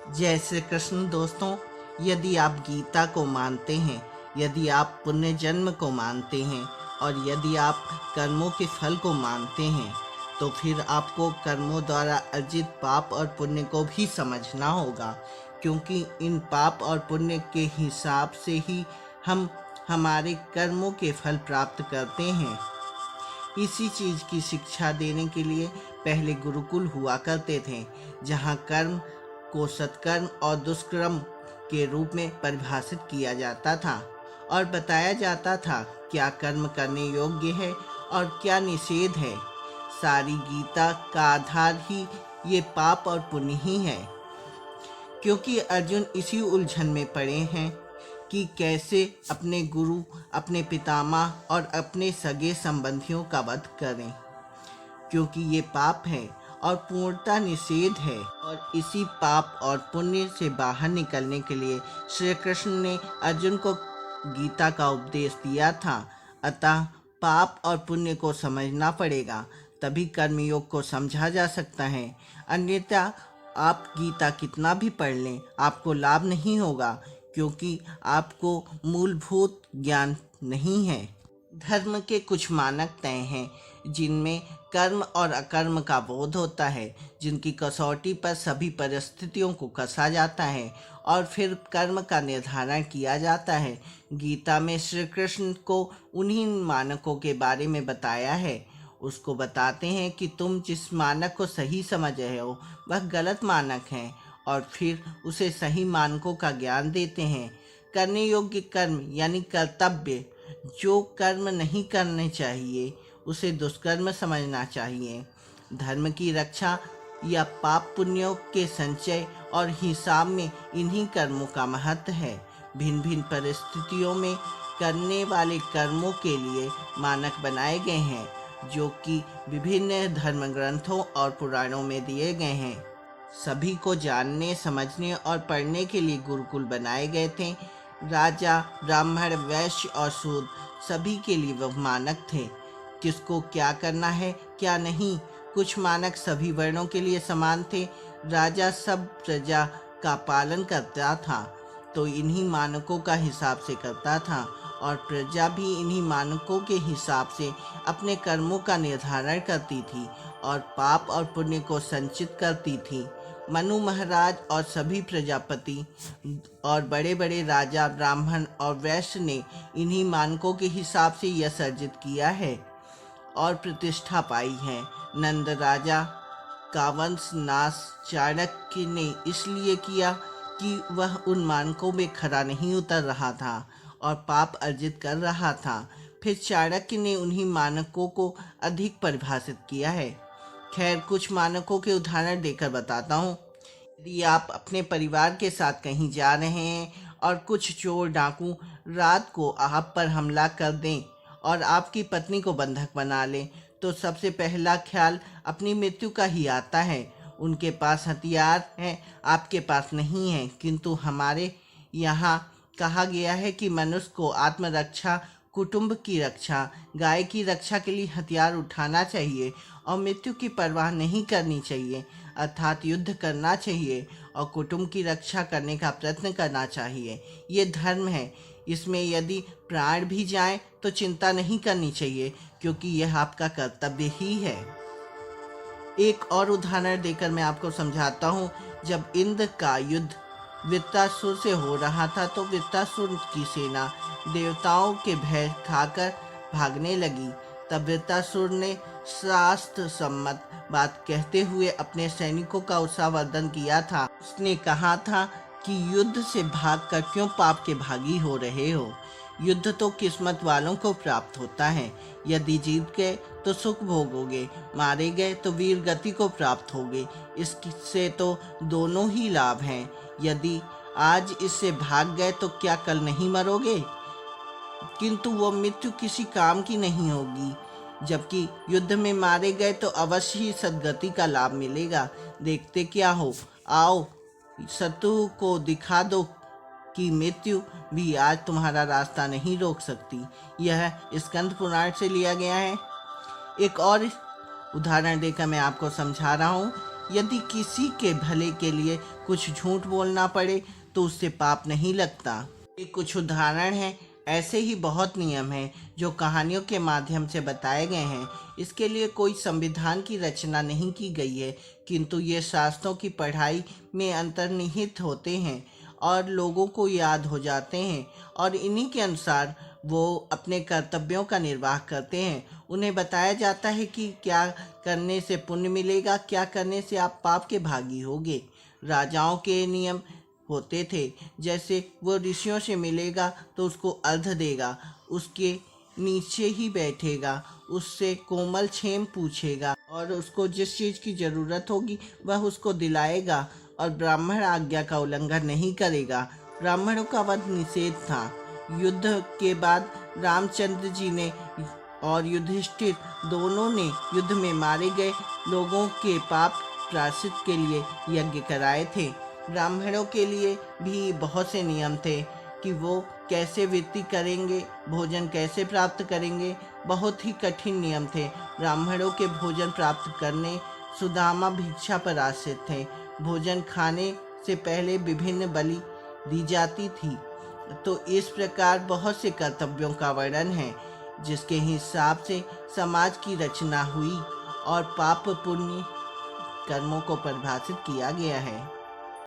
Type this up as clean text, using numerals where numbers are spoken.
जय श्री कृष्ण दोस्तों। यदि आप गीता को मानते हैं, यदि आप पुण्य जन्म को मानते हैं और यदि आप कर्मों के फल को मानते हैं, तो फिर आपको कर्मों द्वारा अर्जित पाप और पुण्य को भी समझना होगा, क्योंकि इन पाप और पुण्य के हिसाब से ही हम हमारे कर्मों के फल प्राप्त करते हैं। इसी चीज की शिक्षा देने के लिए पहले गुरुकुल हुआ करते थे, जहाँ कर्म को सत्कर्म और दुष्कर्म के रूप में परिभाषित किया जाता था और बताया जाता था क्या कर्म करने योग्य है और क्या निषेध है। सारी गीता का आधार ही ये पाप और पुण्य ही है, क्योंकि अर्जुन इसी उलझन में पड़े हैं कि कैसे अपने गुरु, अपने पितामह और अपने सगे संबंधियों का वध करें, क्योंकि ये पाप है और पूर्णता निषेध है। और इसी पाप और पुण्य से बाहर निकलने के लिए श्री कृष्ण ने अर्जुन को गीता का उपदेश दिया था। अतः पाप और पुण्य को समझना पड़ेगा, तभी कर्मयोग को समझा जा सकता है। अन्यथा आप गीता कितना भी पढ़ लें, आपको लाभ नहीं होगा, क्योंकि आपको मूलभूत ज्ञान नहीं है। धर्म के कुछ मानक तय हैं, जिनमें कर्म और अकर्म का बोध होता है, जिनकी कसौटी पर सभी परिस्थितियों को कसा जाता है और फिर कर्म का निर्धारण किया जाता है। गीता में श्री कृष्ण को उन्हीं मानकों के बारे में बताया है। उसको बताते हैं कि तुम जिस मानक को सही समझ रहे हो वह गलत मानक है, और फिर उसे सही मानकों का ज्ञान देते हैं। करने योग्य कर्म यानी कर्तव्य, जो कर्म नहीं करने चाहिए उसे दुष्कर्म समझना चाहिए। धर्म की रक्षा या पाप पुण्यों के संचय और हिसाब में इन्हीं कर्मों का महत्व है। भिन्न भिन्न परिस्थितियों में करने वाले कर्मों के लिए मानक बनाए गए हैं, जो कि विभिन्न धर्म ग्रंथों और पुराणों में दिए गए हैं। सभी को जानने, समझने और पढ़ने के लिए गुरुकुल बनाए गए थे। राजा, ब्राह्मण, वैश्य और शूद्र सभी के लिए वह मानक थे, किसको क्या करना है क्या नहीं। कुछ मानक सभी वर्णों के लिए समान थे। राजा सब प्रजा का पालन करता था तो इन्हीं मानकों का हिसाब से करता था, और प्रजा भी इन्हीं मानकों के हिसाब से अपने कर्मों का निर्धारण करती थी और पाप और पुण्य को संचित करती थी। मनु महाराज और सभी प्रजापति और बड़े बड़े राजा, ब्राह्मण और वैश्य ने इन्हीं मानकों के हिसाब से यश अर्जित किया है और प्रतिष्ठा पाई है। नंद राजा का वंश नाश चाणक्य ने इसलिए किया कि वह उन मानकों में खरा नहीं उतर रहा था और पाप अर्जित कर रहा था। फिर चाणक्य ने उन्हीं मानकों को अधिक परिभाषित किया है। खैर, कुछ मानकों के उदाहरण देकर बताता हूँ। यदि आप अपने परिवार के साथ कहीं जा रहे हैं और कुछ चोर डाकू रात को आप पर हमला कर दें और आपकी पत्नी को बंधक बना लें, तो सबसे पहला ख्याल अपनी मृत्यु का ही आता है। उनके पास हथियार हैं, आपके पास नहीं है, किंतु हमारे यहाँ कहा गया है कि मनुष्य को आत्मरक्षा, कुटुंब की रक्षा, गाय की रक्षा के लिए हथियार उठाना चाहिए और मृत्यु की परवाह नहीं करनी चाहिए, अर्थात युद्ध करना चाहिए और कुटुंब की रक्षा करने का प्रयत्न करना चाहिए। ये धर्म है। इसमें यदि प्राण भी जाएं तो चिंता नहीं करनी चाहिए, क्योंकि यह आपका कर्तव्य ही है। एक और उदाहरण देकर मैं आपको समझाता हूँ। जब इंद्र का युद्ध वृत्तासुर से हो रहा था, तो वृत्तासुर की सेना देवताओं के भय खाकर भागने लगी। तब वृत्तासुर ने शास्त्र सम्मत बात कहते हुए अपने सैनिकों का उत्साहवर्धन किया था। उसने कहा था कि युद्ध से भागकर क्यों पाप के भागी हो रहे हो। युद्ध तो किस्मत वालों को प्राप्त होता है। यदि जीत गए तो सुख भोगोगे, मारे गए तो वीर गति को प्राप्त होगे। इससे तो दोनों ही लाभ हैं। यदि आज इससे भाग गए तो क्या कल नहीं मरोगे? किंतु वो मृत्यु किसी काम की नहीं होगी। जबकि युद्ध में मारे गए तो अवश्य ही सद्गति का लाभ मिलेगा। देखते क्या हो, आओ शत्रु को दिखा दो कि मृत्यु भी आज तुम्हारा रास्ता नहीं रोक सकती। यह स्कंद पुराण से लिया गया है। एक और उदाहरण देकर मैं आपको समझा रहा हूँ। यदि किसी के भले के लिए कुछ झूठ बोलना पड़े तो उससे पाप नहीं लगता। ये कुछ उदाहरण हैं। ऐसे ही बहुत नियम हैं जो कहानियों के माध्यम से बताए गए हैं। इसके लिए कोई संविधान की रचना नहीं की गई है, किंतु ये शास्त्रों की पढ़ाई में अंतर्निहित होते हैं और लोगों को याद हो जाते हैं, और इन्हीं के अनुसार वो अपने कर्तव्यों का निर्वाह करते हैं। उन्हें बताया जाता है कि क्या करने से पुण्य मिलेगा, क्या करने से आप पाप के भागी होगे। राजाओं के नियम होते थे, जैसे वो ऋषियों से मिलेगा तो उसको अर्घ देगा, उसके नीचे ही बैठेगा, उससे कोमल क्षेम पूछेगा और उसको जिस चीज़ की ज़रूरत होगी वह उसको दिलाएगा, और ब्राह्मण आज्ञा का उल्लंघन नहीं करेगा। ब्राह्मणों का वध निषेध था। युद्ध के बाद रामचंद्र जी ने और युधिष्ठिर दोनों ने युद्ध में मारे गए लोगों के पाप प्रायश्चित के लिए यज्ञ कराए थे। ब्राह्मणों के लिए भी बहुत से नियम थे कि वो कैसे वृत्ति करेंगे, भोजन कैसे प्राप्त करेंगे। बहुत ही कठिन नियम थे। ब्राह्मणों के भोजन प्राप्त करने सुदामा भिक्षा पर आश्रित थे। भोजन खाने से पहले विभिन्न बलि दी जाती थी। तो इस प्रकार बहुत से कर्तव्यों का वर्णन है जिसके हिसाब से समाज की रचना हुई और पाप पुण्य कर्मों को परिभाषित किया गया है।